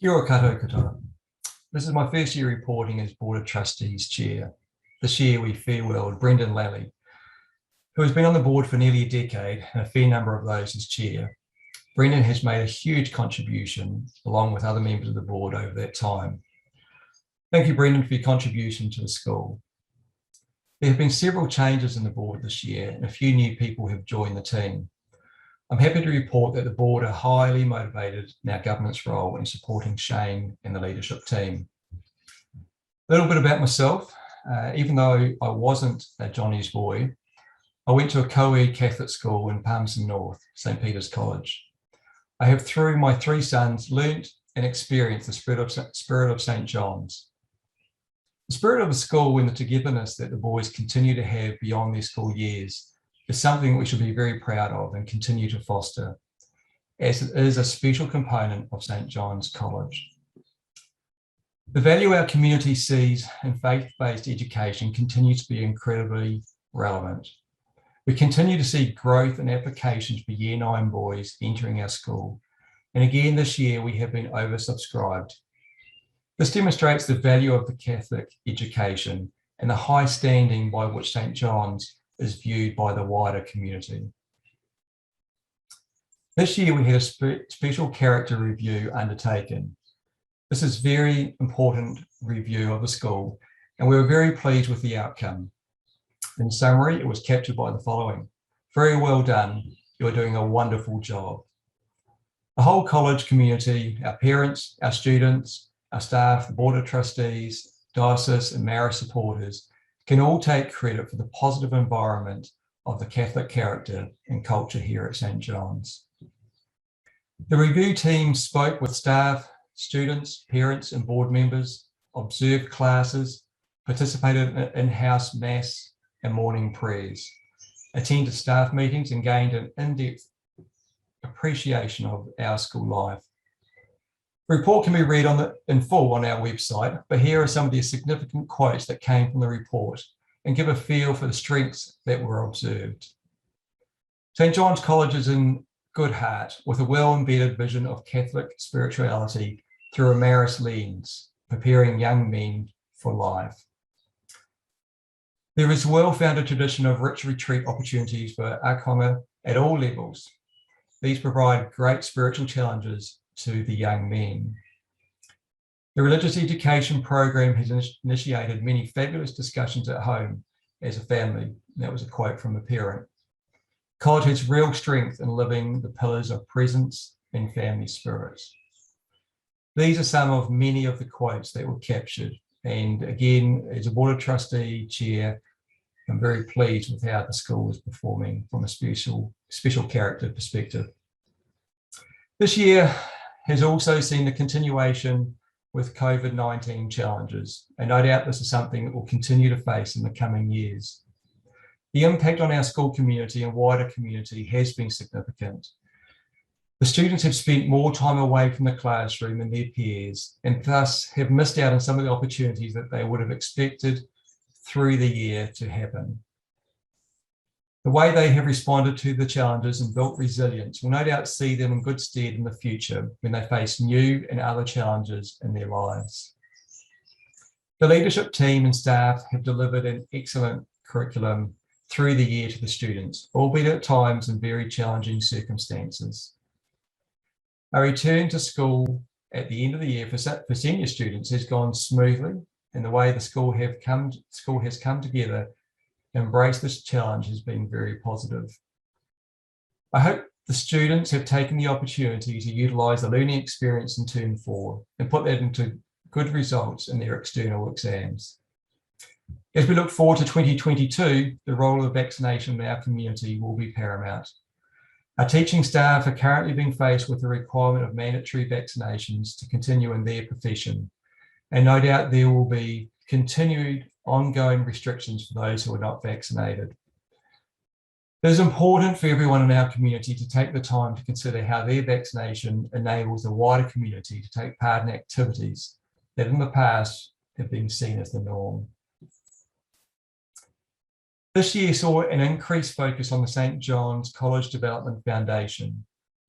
Kia ora koutou katoa. This is my first year reporting as Board of Trustees Chair. This year we farewelled Brendan Lally, who has been on the board for nearly a decade and a fair number of those as Chair. Brendan has made a huge contribution along with other members of the board over that time. Thank you, Brendan, for your contribution to the school. There have been several changes in the board this year and a few new people have joined the team. I'm happy to report that the board are highly motivated in our governance role in supporting Shane and the leadership team. A little bit about myself. Even though I wasn't a Johnny's boy, I went to a co-ed Catholic school in Palmerston North, St. Peter's College. I have, through my three sons, learnt and experienced the spirit of St. John's. The spirit of the school and the togetherness that the boys continue to have beyond their school years is something we should be very proud of and continue to foster, as it is a special component of St. John's College. The value our community sees in faith-based education continues to be incredibly relevant. We continue to see growth in applications for Year 9 boys entering our school, and again this year we have been oversubscribed. This demonstrates the value of the Catholic education and the high standing by which St. John's is viewed by the wider community. This year we had a special character review undertaken. This is a very important review of the school and we were very pleased with the outcome. In summary, it was captured by the following: very well done, you're doing a wonderful job. The whole college community, our parents, our students, our staff, the Board of Trustees, diocese and Maris supporters can all take credit for the positive environment of the Catholic character and culture here at St. John's. The review team spoke with staff, students, parents and board members, observed classes, participated in in-house mass and morning prayers, attended staff meetings and gained an in-depth appreciation of our school life. The report can be read in full on our website, but here are some of the significant quotes that came from the report and give a feel for the strengths that were observed. St. John's College is in good heart with a well-embedded vision of Catholic spirituality through a Maris lens, preparing young men for life. There is a well-founded tradition of rich retreat opportunities for akanga at all levels. These provide great spiritual challenges to the young men. The religious education program has initiated many fabulous discussions at home as a family. That was a quote from a parent. College has real strength in living the pillars of presence and family spirits. These are some of many of the quotes that were captured. And again, as a Board of Trustee Chair, I'm very pleased with how the school is performing from a special character perspective. This year has also seen the continuation with COVID-19 challenges, and no doubt this is something that we'll continue to face in the coming years. The impact on our school community and wider community has been significant. The students have spent more time away from the classroom than their peers, and thus have missed out on some of the opportunities that they would have expected through the year to happen. The way they have responded to the challenges and built resilience will no doubt see them in good stead in the future when they face new and other challenges in their lives. The leadership team and staff have delivered an excellent curriculum through the year to the students, albeit at times in very challenging circumstances. Our return to school at the end of the year for senior students has gone smoothly, and the way the school has come together embrace this challenge has been very positive. I hope the students have taken the opportunity to utilise the learning experience in Term 4 and put that into good results in their external exams. As we look forward to 2022, the role of vaccination in our community will be paramount. Our teaching staff are currently being faced with the requirement of mandatory vaccinations to continue in their profession, and no doubt there will be continued ongoing restrictions for those who are not vaccinated. It is important for everyone in our community to take the time to consider how their vaccination enables the wider community to take part in activities that in the past have been seen as the norm. This year saw an increased focus on the St. John's College Development Foundation.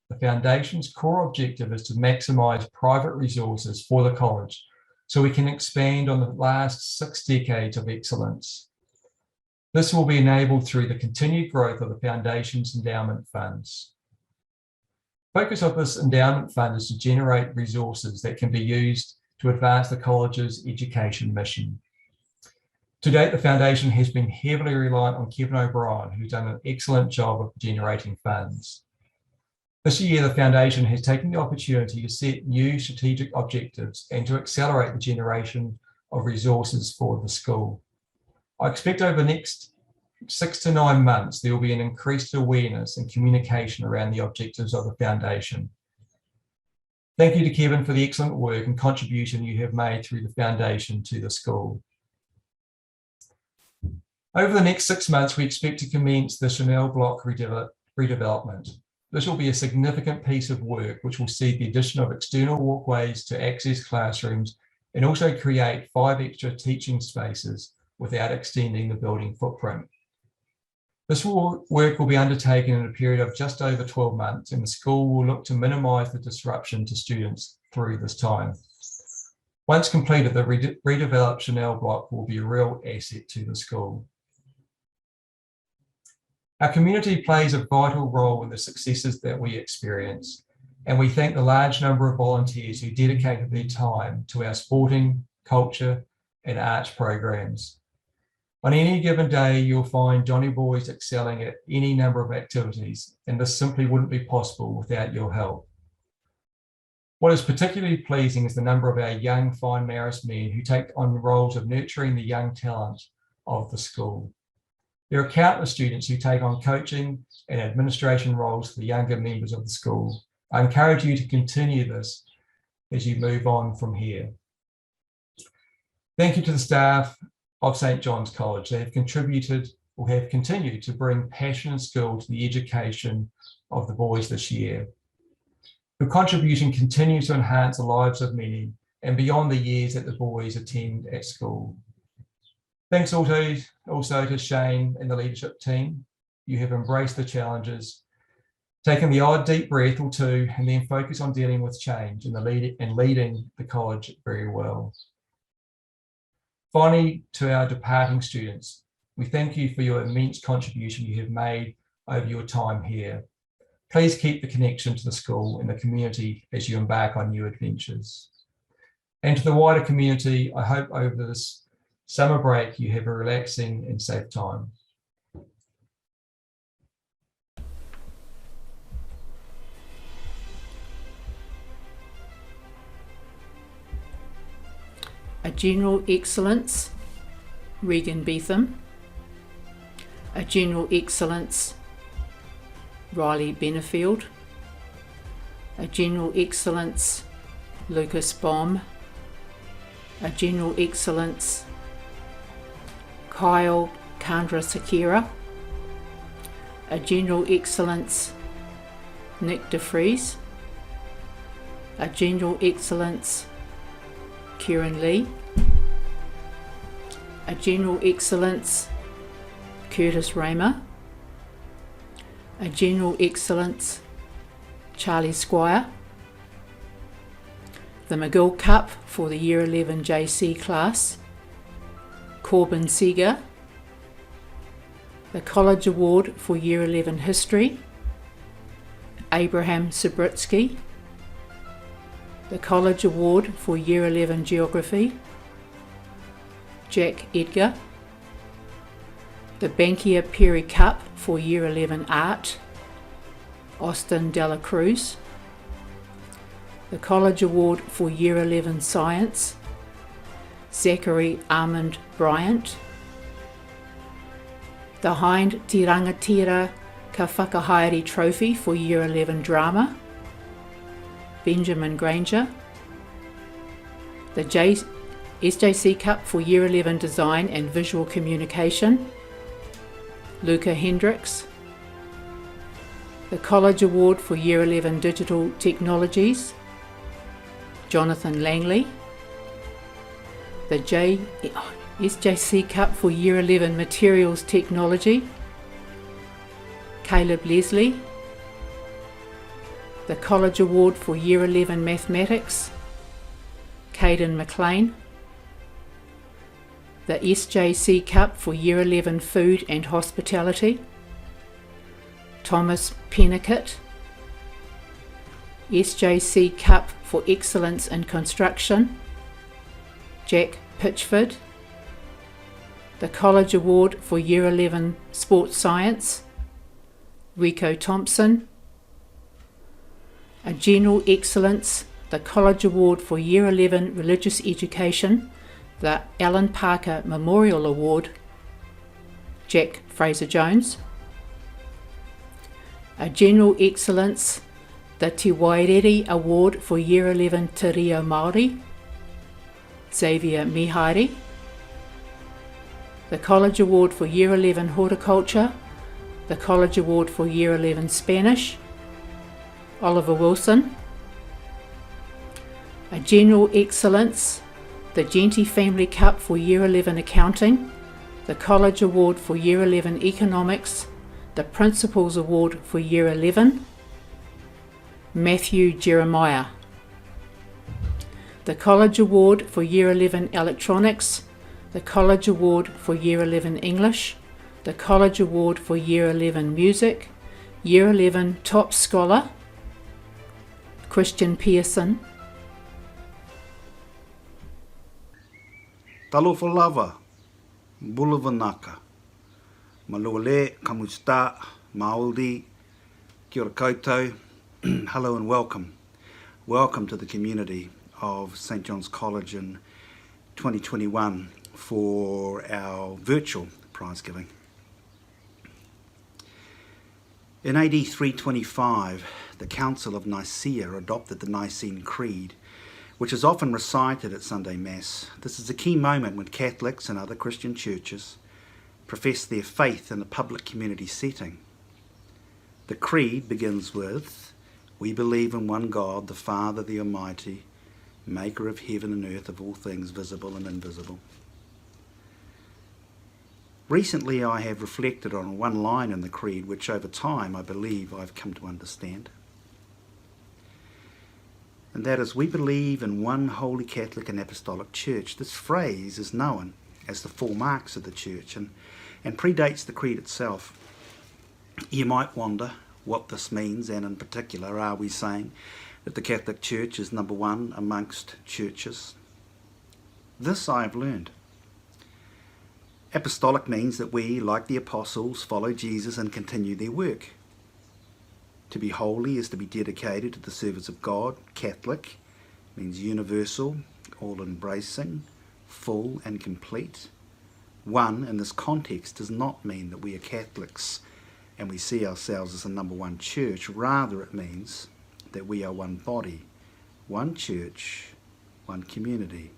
the Foundation's core objective is to maximise private resources for the college so we can expand on the last 6 decades of excellence. This will be enabled through the continued growth of the Foundation's endowment funds. The focus of this endowment fund is to generate resources that can be used to advance the college's education mission. To date, the Foundation has been heavily reliant on Kevin O'Brien, who's done an excellent job of generating funds. This year, the Foundation has taken the opportunity to set new strategic objectives and to accelerate the generation of resources for the school. I expect over the next 6 to 9 months, there will be an increased awareness and communication around the objectives of the Foundation. Thank you to Kevin for the excellent work and contribution you have made through the Foundation to the school. Over the next 6 months, we expect to commence the Chanel Block redevelopment. This will be a significant piece of work which will see the addition of external walkways to access classrooms and also create 5 extra teaching spaces without extending the building footprint. This work will be undertaken in a period of just over 12 months, and the school will look to minimise the disruption to students through this time. Once completed, the redeveloped Chanel Block will be a real asset to the school. Our community plays a vital role in the successes that we experience, and we thank the large number of volunteers who dedicated their time to our sporting, culture, and arts programs. On any given day, you'll find Johnny Boys excelling at any number of activities, and this simply wouldn't be possible without your help. What is particularly pleasing is the number of our young fine Maris men who take on the roles of nurturing the young talent of the school. There are countless students who take on coaching and administration roles for the younger members of the school. I encourage you to continue this as you move on from here. Thank you to the staff of St. John's College. They have contributed or have continued to bring passion and skill to the education of the boys this year. Your contribution continues to enhance the lives of many and beyond the years that the boys attend at school. Thanks also to Shane and the leadership team. You have embraced the challenges, taken the odd deep breath or two, and then focus on dealing with change and leading the college very well. Finally, to our departing students, we thank you for your immense contribution you have made over your time here. Please keep the connection to the school and the community as you embark on new adventures. And to the wider community, I hope over this summer break you have a relaxing and safe time. A General Excellence, Regan Beetham. A General Excellence, Riley Benefield. A General Excellence, Lucas Baum. A General Excellence, Kyle Kandrasekera. A General Excellence, Nick DeFries. A General Excellence, Kieran Lee. A General Excellence, Curtis Raymer. A General Excellence, Charlie Squire. The McGill Cup for the Year 11 JC class, Corbin Seeger. The College Award for Year 11 History, Abraham Subritsky. The College Award for Year 11 Geography, Jack Edgar. The Bankier Perry Cup for Year 11 Art, Austin Dela Cruz. The College Award for Year 11 Science, Zachary Armand Bryant. The Hind Te Rangatira Ka Whakahaere Trophy for Year 11 Drama, Benjamin Granger. The SJC Cup for Year 11 Design and Visual Communication, Luca Hendricks. The College Award for Year 11 Digital Technologies, Jonathan Langley. The SJC Cup for Year 11 Materials Technology, Caleb Leslie. the College Award for Year 11 Mathematics, Caden McLean, the SJC Cup for Year 11 Food and Hospitality, Thomas Pennicott, SJC Cup for Excellence in Construction, Jack Pitchford, the College Award for Year 11 Sports Science, Rico Thompson, a General Excellence, the College Award for Year 11 Religious Education, the Alan Parker Memorial Award, Jack Fraser-Jones, a General Excellence, the Te Wairere Award for Year 11 Te Reo Māori, Xavier Mihairi, the College Award for Year 11 Horticulture, the College Award for Year 11 Spanish, Oliver Wilson, a General Excellence, the Genty Family Cup for Year 11 Accounting, the College Award for Year 11 Economics, the Principals Award for Year 11, Matthew Jeremiah, the College Award for Year 11 Electronics, the College Award for Year 11 English, the College Award for Year 11 Music, Year 11 Top Scholar, Christian Pearson, Talofa lava, bulavanaka, maluale, kamusta, mauldi, kia ora koutou, hello and welcome. Welcome to the community of St John's College in 2021 for our virtual prize giving. In AD 325, the Council of Nicaea adopted the Nicene Creed, which is often recited at Sunday Mass. This is a key moment when Catholics and other Christian churches profess their faith in a public community setting. The Creed begins with, "We believe in one God, the Father, the Almighty, maker of heaven and earth, of all things visible and invisible." Recently I have reflected on one line in the Creed which over time I believe I've come to understand. And that is, we believe in one holy Catholic and Apostolic Church. This phrase is known as the four marks of the Church and predates the Creed itself. You might wonder what this means, and in particular, are we saying that the Catholic Church is number one amongst churches? This I have learned. Apostolic means that we, like the apostles, follow Jesus and continue their work. To be holy is to be dedicated to the service of God. Catholic means universal, all-embracing, full and complete. One, in this context, does not mean that we are Catholics and we see ourselves as the number one church. Rather, it means that we are one body, one church, one community.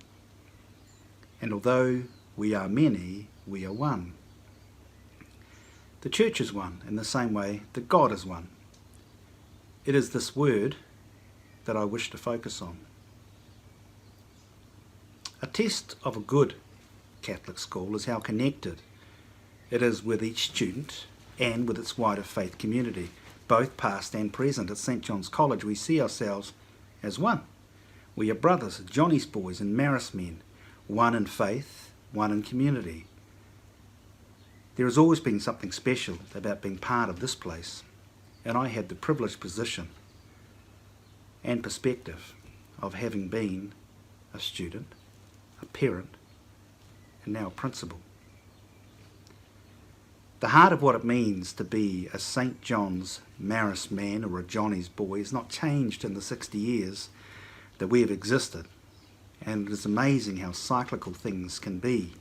And although we are many, we are one. The church is one in the same way that God is one. It is this word that I wish to focus on. A test of a good Catholic school is how connected it is with each student and with its wider faith community, both past and present. At St John's College we see ourselves as one. We are brothers, Johnny's boys and Maris men, one in faith, one in community. There has always been something special about being part of this place, and I had the privileged position and perspective of having been a student, a parent, and now a principal. The heart of what it means to be a St John's Maris man or a Johnny's boy has not changed in the 60 years that we have existed, and it is amazing how cyclical things can be.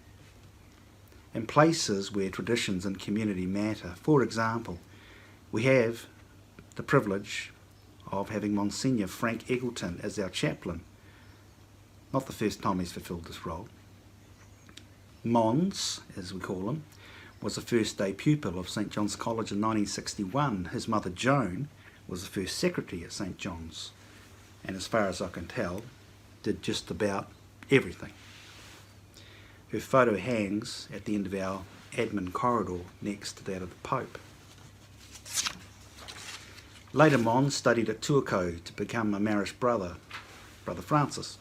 In places where traditions and community matter, for example, we have the privilege of having Monsignor Frank Eggleton as our chaplain. Not the first time he's fulfilled this role. Mons, as we call him, was a first day pupil of St John's College in 1961. His mother Joan was the first secretary at St John's, and as far as I can tell, did just about everything. Her photo hangs at the end of our admin corridor next to that of the Pope. Later, Mons studied at Tuakau to become a Marist brother, Brother Francis,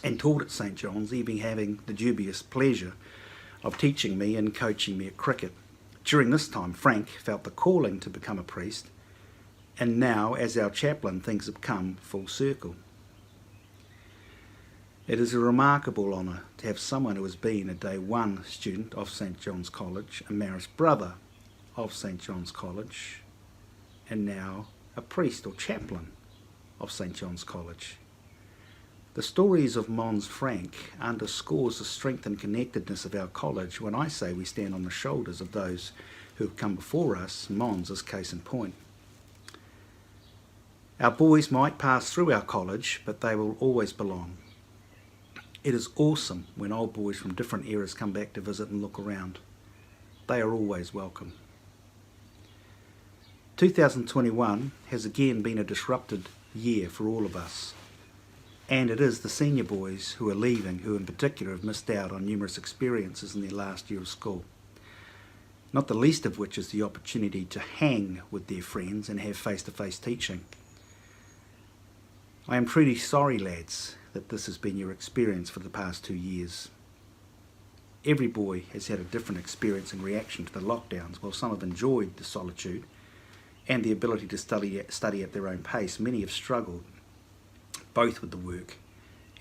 and taught at St John's, even having the dubious pleasure of teaching me and coaching me at cricket. During this time, Frank felt the calling to become a priest, and now, as our chaplain, things have come full circle. It is a remarkable honour to have someone who has been a Day 1 student of St John's College, a Marist brother of St John's College, and now a priest or chaplain of St John's College. The stories of Mons Frank underscores the strength and connectedness of our college when I say we stand on the shoulders of those who have come before us. Mons is case in point. Our boys might pass through our college, but they will always belong. It is awesome when old boys from different eras come back to visit and look around. They are always welcome. 2021 has again been a disrupted year for all of us. And it is the senior boys who are leaving who in particular have missed out on numerous experiences in their last year of school. Not the least of which is the opportunity to hang with their friends and have face-to-face teaching. I am truly sorry, lads, that this has been your experience for the past 2 years. Every boy has had a different experience and reaction to the lockdowns. While some have enjoyed the solitude and the ability to study at their own pace, many have struggled both with the work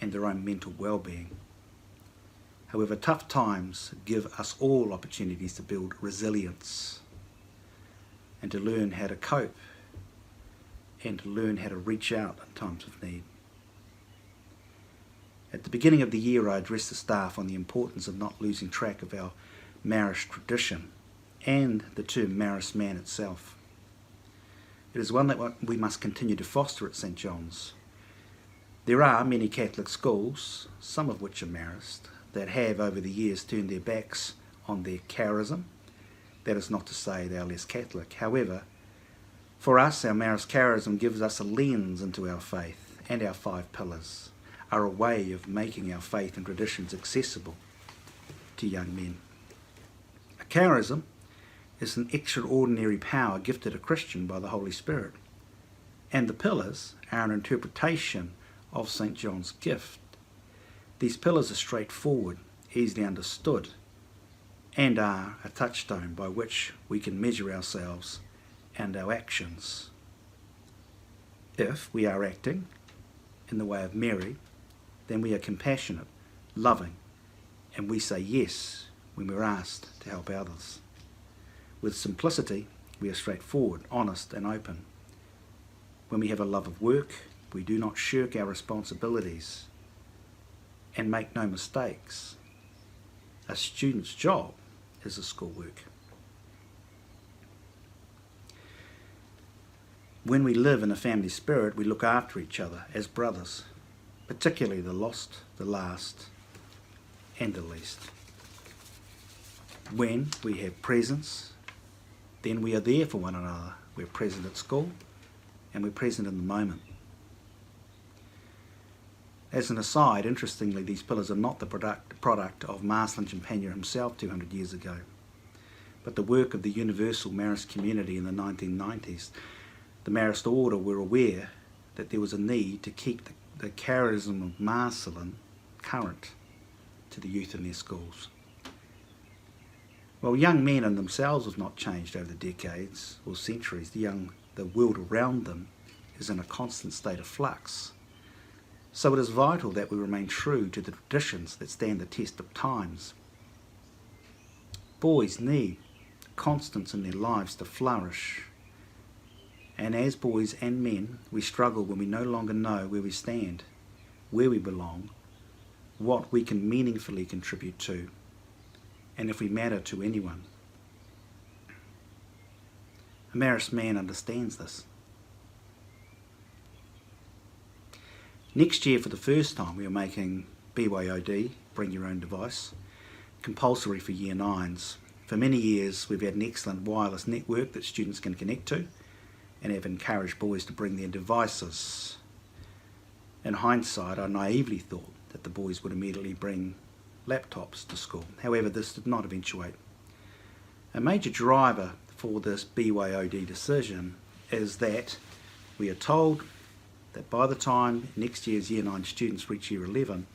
and their own mental well-being. However, tough times give us all opportunities to build resilience and to learn how to cope and to learn how to reach out in times of need. At the beginning of the year, I addressed the staff on the importance of not losing track of our Marist tradition and the term Marist man itself. It is one that we must continue to foster at St John's. There are many Catholic schools, some of which are Marist, that have over the years turned their backs on their charism. That is not to say they are less Catholic. However, for us, our Marist charism gives us a lens into our faith, and our 5 pillars are a way of making our faith and traditions accessible to young men. A charism is an extraordinary power gifted a Christian by the Holy Spirit, and the pillars are an interpretation of St John's gift. These pillars are straightforward, easily understood, and are a touchstone by which we can measure ourselves and our actions. If we are acting in the way of Mary, then we are compassionate, loving, and we say yes when we're asked to help others. With simplicity, we are straightforward, honest, and open. When we have a love of work, we do not shirk our responsibilities and make no mistakes. A student's job is a schoolwork. When we live in a family spirit, we look after each other as brothers, particularly the lost, the last, and the least. When we have presence, then we are there for one another. We're present at school, and we're present in the moment. As an aside, interestingly, these pillars are not the product of Marsland Champagne himself 200 years ago, but the work of the universal Marist community in the 1990s. The Marist order were aware that there was a need to keep the charism of Marcelin current to the youth in their schools. While young men in themselves have not changed over the decades or centuries, the world around them is in a constant state of flux. So it is vital that we remain true to the traditions that stand the test of times. Boys need constants in their lives to flourish. And as boys and men, we struggle when we no longer know where we stand, where we belong, what we can meaningfully contribute to, and if we matter to anyone. A Marist man understands this. Next year, for the first time, we are making BYOD, bring your own device, compulsory for Year 9s. For many years, we've had an excellent wireless network that students can connect to and have encouraged boys to bring their devices. In hindsight, I naively thought that the boys would immediately bring laptops to school. However, this did not eventuate. A major driver for this BYOD decision is that we are told that by the time next year's Year 9 students reach Year 11,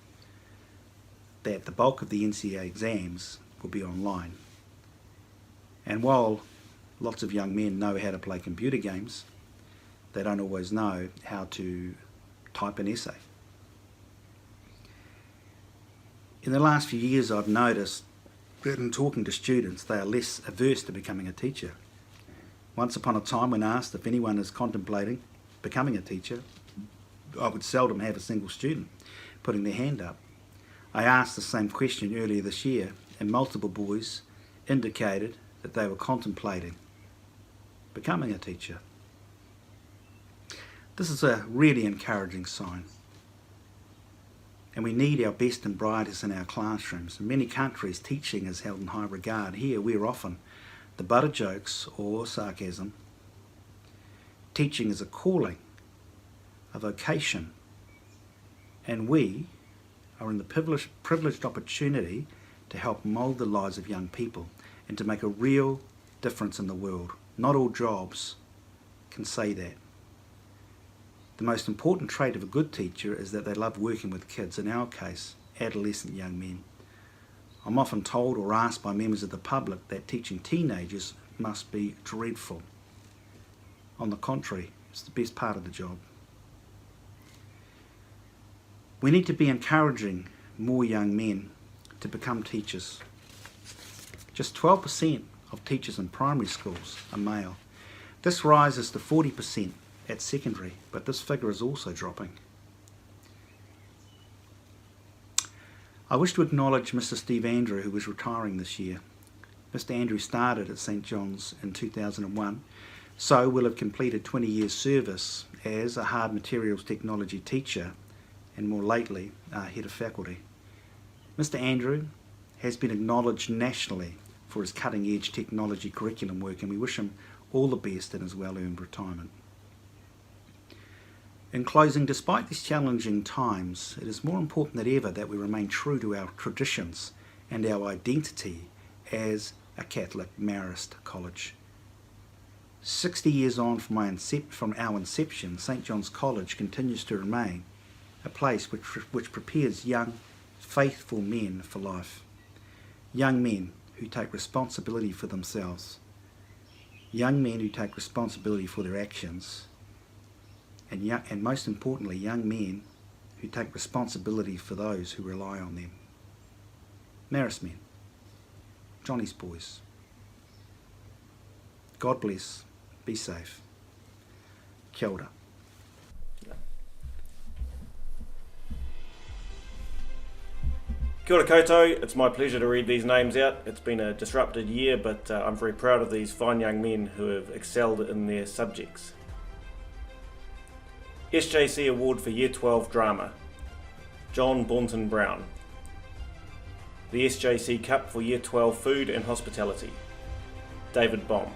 that the bulk of the NCEA exams will be online. And while lots of young men know how to play computer games, they don't always know how to type an essay. In the last few years, I've noticed that in talking to students, they are less averse to becoming a teacher. Once upon a time, when asked if anyone is contemplating becoming a teacher, I would seldom have a single student putting their hand up. I asked the same question earlier this year, and multiple boys indicated that they were contemplating becoming a teacher. This is a really encouraging sign. And we need our best and brightest in our classrooms. In many countries, teaching is held in high regard. Here, we're often the butt of jokes or sarcasm. Teaching is a calling, a vocation, and we are in the privileged opportunity to help mould the lives of young people and to make a real difference in the world. Not all jobs can say that. The most important trait of a good teacher is that they love working with kids, in our case, adolescent young men. I'm often told or asked by members of the public that teaching teenagers must be dreadful. On the contrary, it's the best part of the job. We need to be encouraging more young men to become teachers. Just 12% of teachers in primary schools are male. This rises to 40% at secondary, but this figure is also dropping. I wish to acknowledge Mr. Steve Andrew, who is retiring this year. Mr. Andrew started at St. John's in 2001, so will have completed 20 years service as a hard materials technology teacher and more lately head of faculty. Mr. Andrew has been acknowledged nationally for his cutting-edge technology curriculum work, and we wish him all the best in his well-earned retirement. In closing, despite these challenging times, it is more important than ever that we remain true to our traditions and our identity as a Catholic Marist college. 60 years on from our inception, St. John's College continues to remain a place which prepares young, faithful men for life. Young men who take responsibility for themselves. Young men who take responsibility for their actions. And most importantly, young men who take responsibility for those who rely on them. Marist men, Johnny's boys. God bless, be safe. Kia ora. Kia ora koutou, it's my pleasure to read these names out. It's been a disrupted year, but I'm very proud of these fine young men who have excelled in their subjects. SJC Award for Year 12 Drama, John Boynton Brown. The SJC Cup for Year 12 Food and Hospitality, David Baum.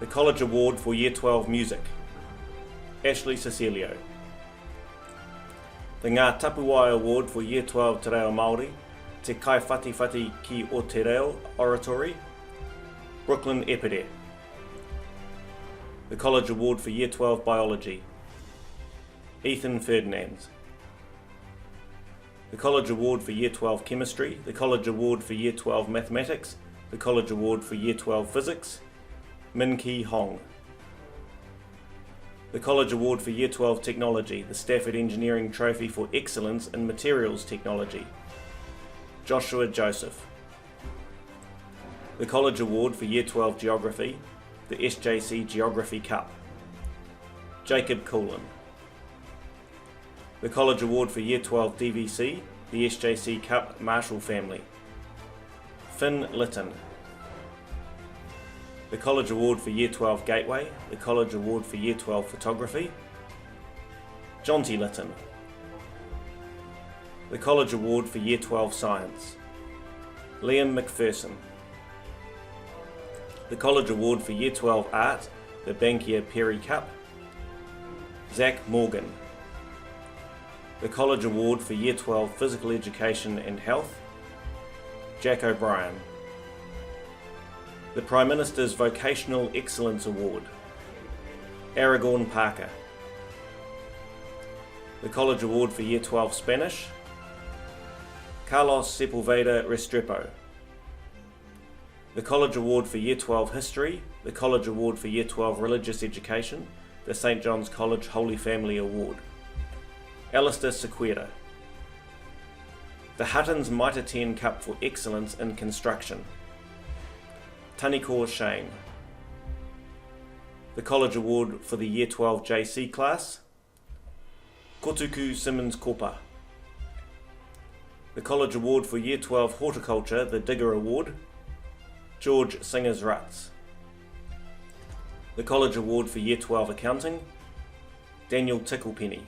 The College Award for Year 12 Music, Ashley Cecilio. The Ngā Tapuwae Award for Year 12 Te Reo Māori, Te Kaiwhatiwhati ki o Te Reo Oratory, Brooklyn Epere. The College Award for Year 12 Biology, Ethan Ferdinands. The College Award for Year 12 Chemistry, the College Award for Year 12 Mathematics, the College Award for Year 12 Physics, Min Ki Hong. The College Award for Year 12 Technology, the Stafford Engineering Trophy for Excellence in Materials Technology, Joshua Joseph. The College Award for Year 12 Geography, the SJC Geography Cup, Jacob Coolin. The College Award for Year 12 DVC, the SJC Cup Marshall Family, Finn Litton. The College Award for Year 12 Gateway, the College Award for Year 12 Photography, Jonty Litton. The College Award for Year 12 Science, Liam McPherson. The College Award for Year 12 Art, the Bankia Perry Cup, Zach Morgan. The College Award for Year 12 Physical Education and Health, Jack O'Brien. The Prime Minister's Vocational Excellence Award, Aragorn Parker. The College Award for Year 12 Spanish, Carlos Sepulveda Restrepo. The College Award for Year 12 History, the College Award for Year 12 Religious Education, the St John's College Holy Family Award, Alistair Sequeira. The Hutton's Mitre 10 Cup for Excellence in Construction, Tanikor Shane. The College Award for the Year 12 JC class, Kotuku Simmons Kopa. The College Award for Year 12 Horticulture, the Digger Award, George Singers Ruts. The College Award for Year 12 Accounting, Daniel Ticklepenny.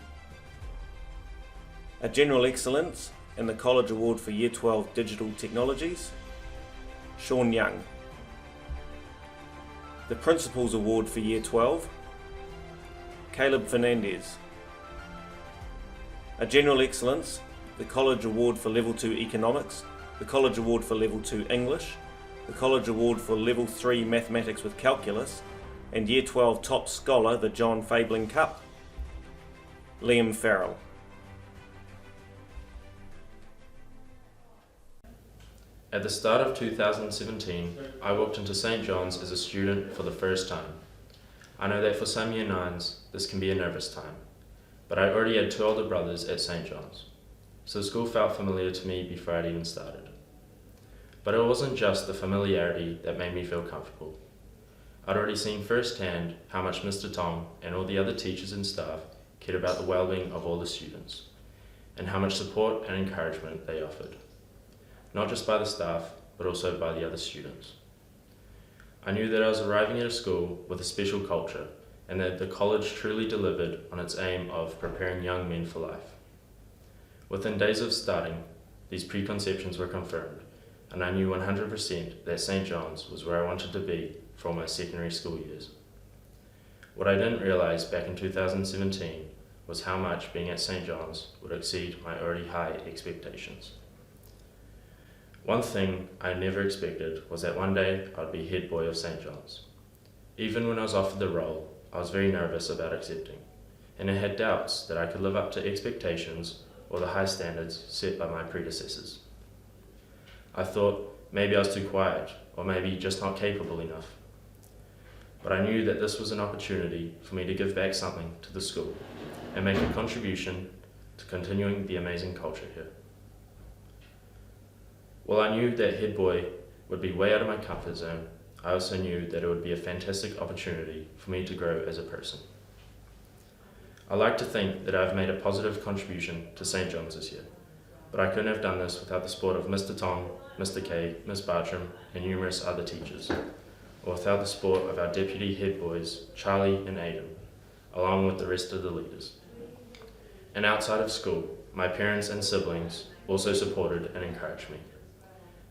A General Excellence in the College Award for Year 12 Digital Technologies, Sean Young. The Principals Award for Year 12, Caleb Fernandez. A General Excellence, the College Award for Level 2 Economics, the College Award for Level 2 English, the College Award for Level 3 Mathematics with Calculus, and Year 12 Top Scholar, the John Fabling Cup, Liam Farrell. At the start of 2017, I walked into St John's as a student for the first time. I know that for some Year 9s, this can be a nervous time, but I already had 2 older brothers at St John's, so the school felt familiar to me before I'd even started. But it wasn't just the familiarity that made me feel comfortable. I'd already seen firsthand how much Mr. Tong and all the other teachers and staff cared about the well-being of all the students, and how much support and encouragement they offered, not just by the staff, but also by the other students. I knew that I was arriving at a school with a special culture, and that the college truly delivered on its aim of preparing young men for life. Within days of starting, these preconceptions were confirmed, and I knew 100% that St John's was where I wanted to be for my secondary school years. What I didn't realise back in 2017 was how much being at St John's would exceed my already high expectations. One thing I never expected was that one day I'd be head boy of St John's. Even when I was offered the role, I was very nervous about accepting, and I had doubts that I could live up to expectations or the high standards set by my predecessors. I thought maybe I was too quiet, or maybe just not capable enough. But I knew that this was an opportunity for me to give back something to the school and make a contribution to continuing the amazing culture here. While I knew that head boy would be way out of my comfort zone, I also knew that it would be a fantastic opportunity for me to grow as a person. I like to think that I've made a positive contribution to St John's this year, but I couldn't have done this without the support of Mr. Tong, Mr. K, Ms. Bartram, and numerous other teachers, or without the support of our deputy head boys, Charlie and Aidan, along with the rest of the leaders. And outside of school, my parents and siblings also supported and encouraged me.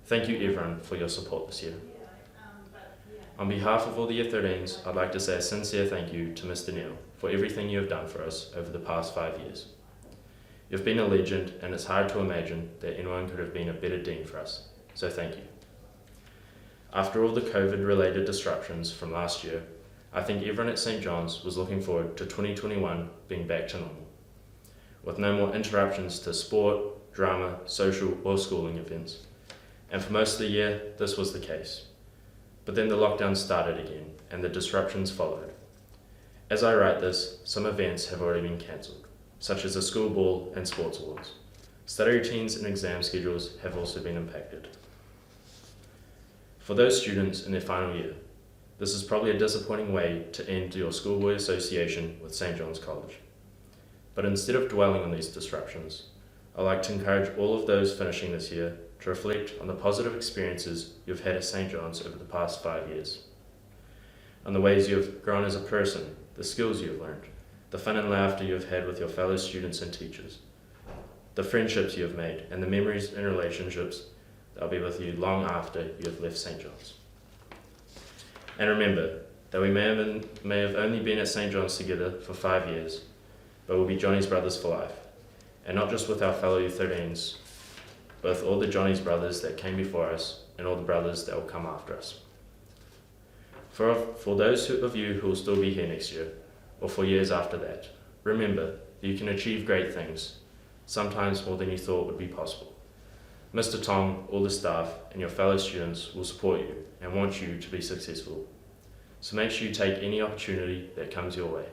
Thank you everyone for your support this year. On behalf of all the Year 13s, I'd like to say a sincere thank you to Mr. Neil for everything you have done for us over the past 5 years. You've been a legend, and it's hard to imagine that anyone could have been a better dean for us, so thank you. After all the COVID-related disruptions from last year, I think everyone at St John's was looking forward to 2021 being back to normal, with no more interruptions to sport, drama, social or schooling events. And for most of the year, this was the case. But then the lockdown started again, and the disruptions followed. As I write this, some events have already been cancelled, such as the school ball and sports awards. Study routines and exam schedules have also been impacted. For those students in their final year, this is probably a disappointing way to end your schoolboy association with St John's College. But instead of dwelling on these disruptions, I'd like to encourage all of those finishing this year to reflect on the positive experiences you've had at St John's over the past 5 years, on the ways you have grown as a person, the skills you have learned, the fun and laughter you have had with your fellow students and teachers, the friendships you have made, and the memories and relationships that will be with you long after you have left St John's. And remember that we may have only been at St John's together for 5 years, but we'll be Johnny's brothers for life, and not just with our fellow Year 13s, but with all the Johnny's brothers that came before us and all the brothers that will come after us. For those of you who will still be here next year, or for years after that, remember that you can achieve great things, sometimes more than you thought would be possible. Mr. Tong, all the staff, and your fellow students will support you and want you to be successful. So make sure you take any opportunity that comes your way.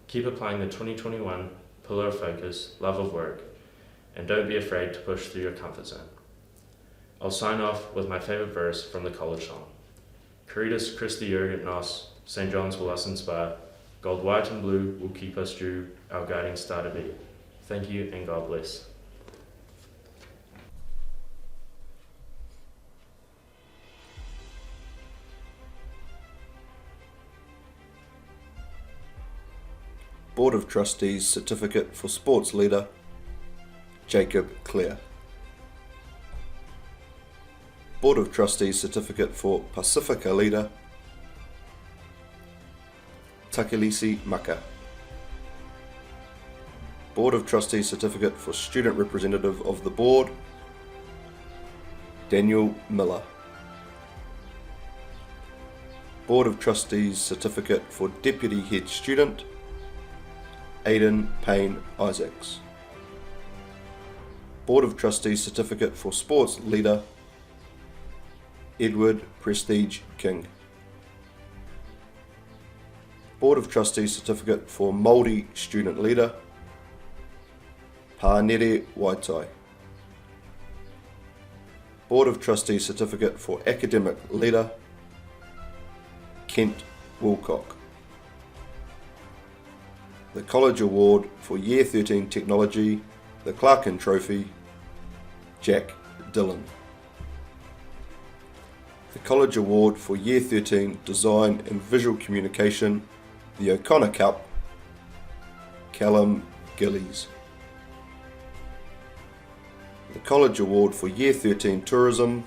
Keep applying the 2021 pillar of focus, love of work, and don't be afraid to push through your comfort zone. I'll sign off with my favourite verse from the college song. Caritas Christi urgent nos, St. John's will us inspire, gold, white and blue will keep us true, our guiding star to be. Thank you and God bless. Board of Trustees Certificate for Sports Leader, Jacob Clare. Board of Trustees Certificate for Pacifica Leader, Takilisi Maka. Board of Trustees Certificate for Student Representative of the Board, Daniel Miller. Board of Trustees Certificate for Deputy Head Student, Aidan Payne Isaacs. Board of Trustees Certificate for Sports Leader, Edward Prestige King. Board of Trustees Certificate for Māori Student Leader, Pānere Waitai. Board of Trustees Certificate for Academic Leader, Kent Wilcock. The College Award for Year 13 Technology, the Clarkin Trophy, Jack Dillon. The College Award for Year 13 Design and Visual Communication, the O'Connor Cup, Callum Gillies. The College Award for Year 13 Tourism,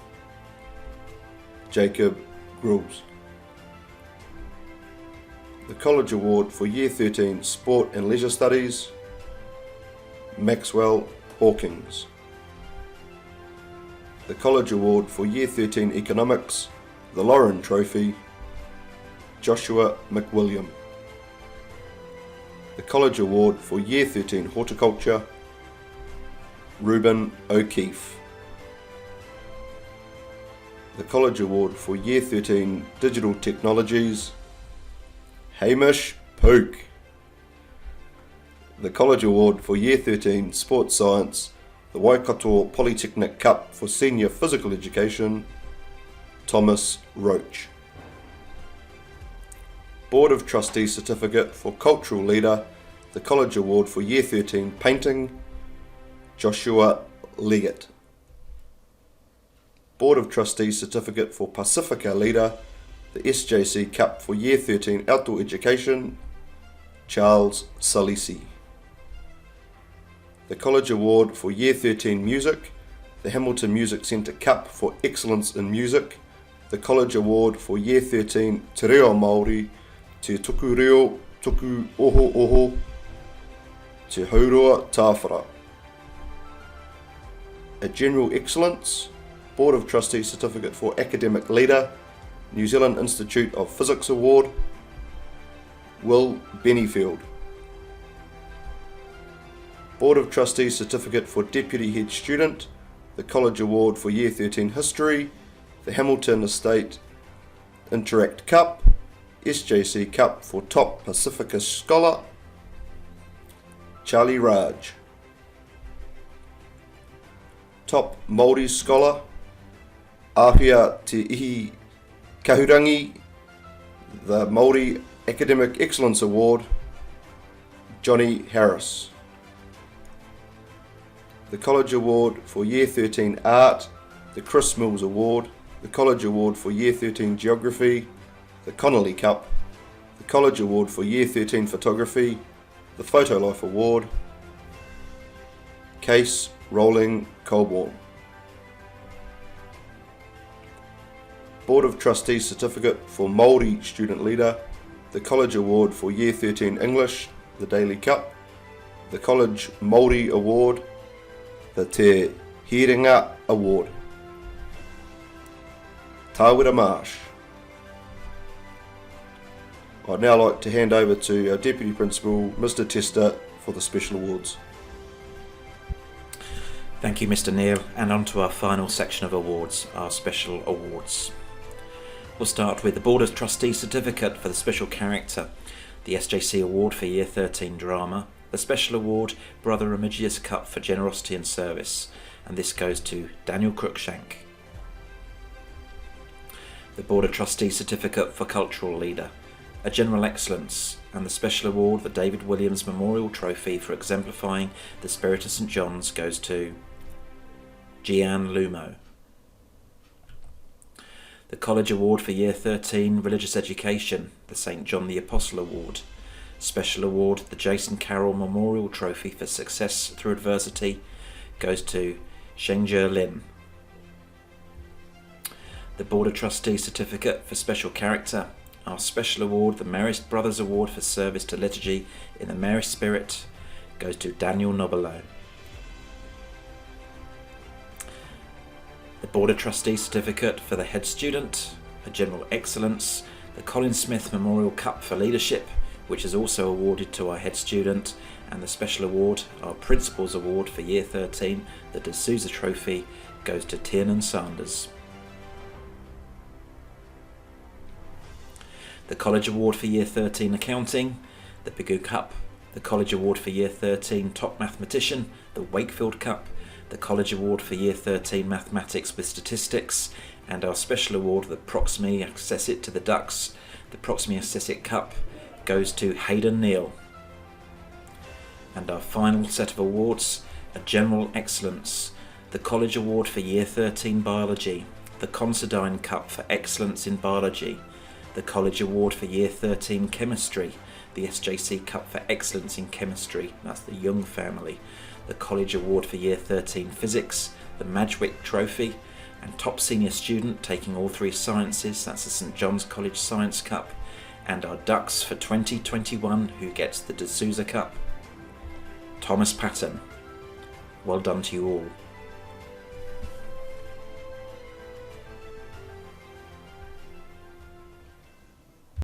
Jacob Grooves. The College Award for Year 13 Sport and Leisure Studies, Maxwell Hawkins. The College Award for Year 13 Economics, the Lauren Trophy, Joshua McWilliam. The College Award for Year 13 Horticulture, Reuben O'Keefe. The College Award for Year 13 Digital Technologies, Hamish Pook. The College Award for Year 13 Sports Science, the Waikato Polytechnic Cup for Senior Physical Education, Thomas Roach. Board of Trustees Certificate for Cultural Leader, the College Award for Year 13 Painting, Joshua Leggett. Board of Trustees Certificate for Pacifica Leader, the SJC Cup for Year 13 Outdoor Education, Charles Salisi. The College Award for Year 13 Music, the Hamilton Music Centre Cup for Excellence in Music, the College Award for Year 13 Te Reo Māori, Te Tuku Reo, Tuku Oho Oho, Te Haurua Tāwhara. A General Excellence, Board of Trustees Certificate for Academic Leader, New Zealand Institute of Physics Award, Will Bennyfield. Board of Trustees Certificate for Deputy Head Student, the College Award for Year 13 History, the Hamilton Estate Interact Cup, SJC Cup for Top Pacifica Scholar, Charlie Raj. Top Māori Scholar, Āhia Te Ihi Kahurangi, the Māori Academic Excellence Award, Johnny Harris. The College Award for Year 13 Art, the Chris Mills Award, the College Award for Year 13 Geography, the Connolly Cup, the College Award for Year 13 Photography, the Photo Life Award, Case Rolling Colborne. Board of Trustees Certificate for Māori Student Leader, the College Award for Year 13 English, the Daily Cup, the College Māori Award, the Te Hiringa Award. Tāwera Marsh. I'd now like to hand over to our Deputy Principal, Mr Tester, for the special awards. Thank you, Mr Neil, and on to our final section of awards, our special awards. We'll start with the Board of Trustees Certificate for the Special Character, the SJC Award for Year 13 Drama, the Special Award Brother Remigius Cup for Generosity and Service, and this goes to Daniel Cruikshank. The Board of Trustees Certificate for Cultural Leader, a General Excellence, and the Special Award, the David Williams Memorial Trophy for exemplifying the spirit of St John's, goes to Gian Lumo. The College Award for Year 13 Religious Education, the St John the Apostle Award. Special Award, the Jason Carroll Memorial Trophy for Success Through Adversity, goes to Shengzhe Lin. The Board of Trustees Certificate for Special Character, our Special Award, the Marist Brothers Award for Service to Liturgy in the Marist Spirit, goes to Daniel Nobelo. The Board of Trustees Certificate for the Head Student, a General Excellence, the Colin Smith Memorial Cup for Leadership, which is also awarded to our Head Student, and the Special Award, our Principals Award for Year 13, the De Souza Trophy, goes to Tiernan Sanders. The College Award for Year 13 Accounting, the Pigou Cup, the College Award for Year 13 Top Mathematician, the Wakefield Cup, the College Award for Year 13 Mathematics with Statistics, and our Special Award, the Proximi Accessit to the Ducks, the Proximi Accessit Cup, goes to Hayden Neal. And our final set of awards, a General Excellence, the College Award for Year 13 Biology, the Considine Cup for Excellence in Biology, the College Award for Year 13 Chemistry, the SJC Cup for Excellence in Chemistry, that's the Young family, the College Award for Year 13 Physics, the Madgwick Trophy, and Top Senior Student taking all three sciences, that's the St John's College Science Cup, and our Ducks for 2021 who gets the De Souza Cup, Thomas Patton. Well done to you all.